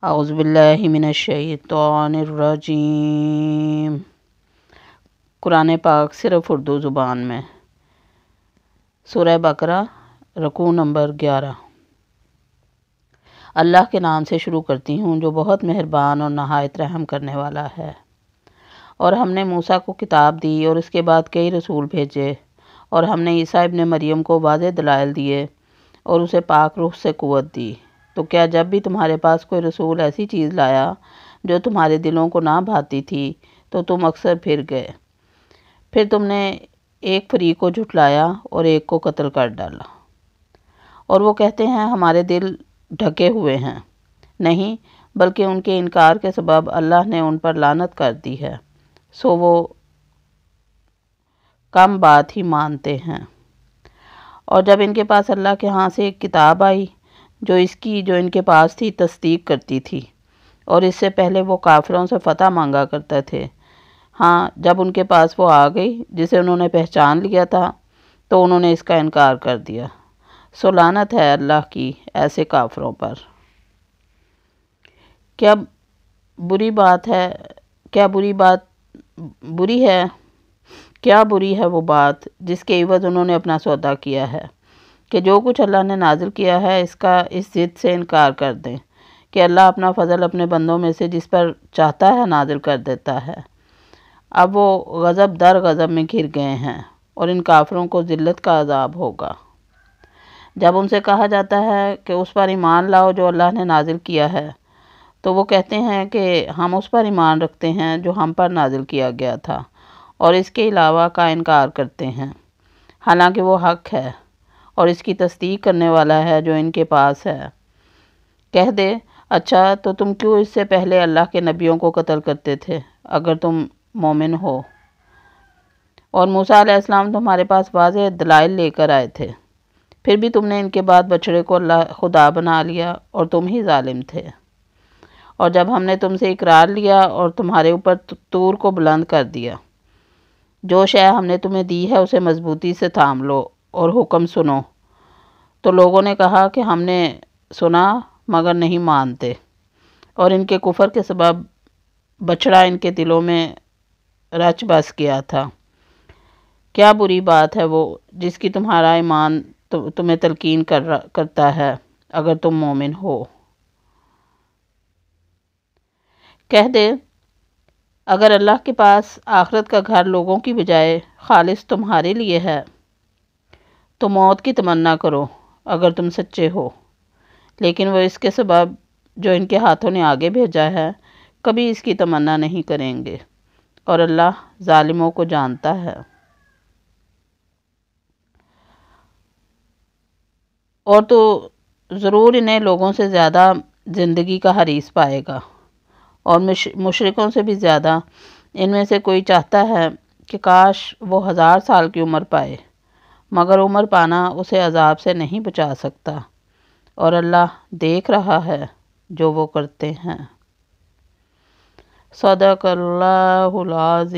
اعوذ باللہ من الشیطان الرجیم۔ قرآن پاک صرف اردو زبان میں۔ سورہ بقرہ، رکوع نمبر 11۔ اللہ کے نام سے شروع کرتی ہوں جو بہت مہربان اور نہایت رحم کرنے والا ہے۔ اور ہم نے موسیٰ کو کتاب دی اور اس کے بعد کئی رسول بھیجے، اور ہم نے عیسیٰ ابن مریم کو واضح دلائل دیے اور اسے پاک روح سے قوت دی۔ تو کیا جب بھی تمہارے پاس کوئی رسول ایسی چیز لایا جو تمہارے دلوں کو نہ بھاتی تھی تو تم اکثر پھر گئے؟ پھر تم نے ایک فریق کو جھٹلایا اور ایک کو قتل کر ڈالا۔ اور وہ کہتے ہیں ہمارے دل ڈھکے ہوئے ہیں، نہیں بلکہ ان کے انکار کے سبب اللہ نے ان پر لعنت کر دی ہے، سو وہ کم بات ہی مانتے ہیں۔ اور جب ان کے پاس اللہ کے ہاں سے ایک کتاب آئی جو ان کے پاس تھی تصدیق کرتی تھی، اور اس سے پہلے وہ کافروں سے فتح مانگا کرتے تھے، ہاں جب ان کے پاس وہ آ گئی جسے انہوں نے پہچان لیا تھا تو انہوں نے اس کا انکار کر دیا، سو لعنت ہے اللہ کی ایسے کافروں پر۔ کیا بری ہے وہ بات جس کے عوض انہوں نے اپنا سودا کیا ہے، کہ جو کچھ اللہ نے نازل کیا ہے اس ضد سے انکار کر دیں کہ اللہ اپنا فضل اپنے بندوں میں سے جس پر چاہتا ہے نازل کر دیتا ہے۔ اب وہ غضب در غضب میں گھر گئے ہیں اور ان کافروں کو ذلت کا عذاب ہوگا۔ جب ان سے کہا جاتا ہے کہ اس پر ایمان لاؤ جو اللہ نے نازل کیا ہے، تو وہ کہتے ہیں کہ ہم اس پر ایمان رکھتے ہیں جو ہم پر نازل کیا گیا تھا، اور اس کے علاوہ کا انکار کرتے ہیں، حالانکہ وہ حق ہے اور اس کی تصدیق کرنے والا ہے جو ان کے پاس ہے۔ کہہ دے اچھا تو تم کیوں اس سے پہلے اللہ کے نبیوں کو قتل کرتے تھے اگر تم مومن ہو؟ اور موسیٰ علیہ السلام تمہارے پاس واضح دلائل لے کر آئے تھے، پھر بھی تم نے ان کے بعد بچڑے کو اللہ خدا بنا لیا اور تم ہی ظالم تھے۔ اور جب ہم نے تم سے اقرار لیا اور تمہارے اوپر طور کو بلند کر دیا، جو شے ہم نے تمہیں دی ہے اسے مضبوطی سے تھام لو اور حکم سنو، تو لوگوں نے کہا کہ ہم نے سنا مگر نہیں مانتے، اور ان کے کفر کے سبب بچڑا ان کے دلوں میں رچ بس گیا تھا۔ کیا بری بات ہے وہ جس کی تمہارا ایمان تمہیں تلقین کرتا ہے اگر تم مومن ہو۔ کہہ دے اگر اللہ کے پاس آخرت کا گھر لوگوں کی بجائے خالص تمہارے لیے ہے تو موت کی تمنا کرو اگر تم سچے ہو، لیکن وہ اس کے سبب جو ان کے ہاتھوں نے آگے بھیجا ہے کبھی اس کی تمنا نہیں کریں گے، اور اللہ ظالموں کو جانتا ہے۔ اور تو ضرور انہیں لوگوں سے زیادہ زندگی کا حریص پائے گا، اور مشرکوں سے بھی زیادہ۔ ان میں سے کوئی چاہتا ہے کہ کاش وہ 1000 سال کی عمر پائے، مگر عمر پانا اسے عذاب سے نہیں بچا سکتا، اور اللہ دیکھ رہا ہے جو وہ کرتے ہیں۔ صدق اللہ العظیم۔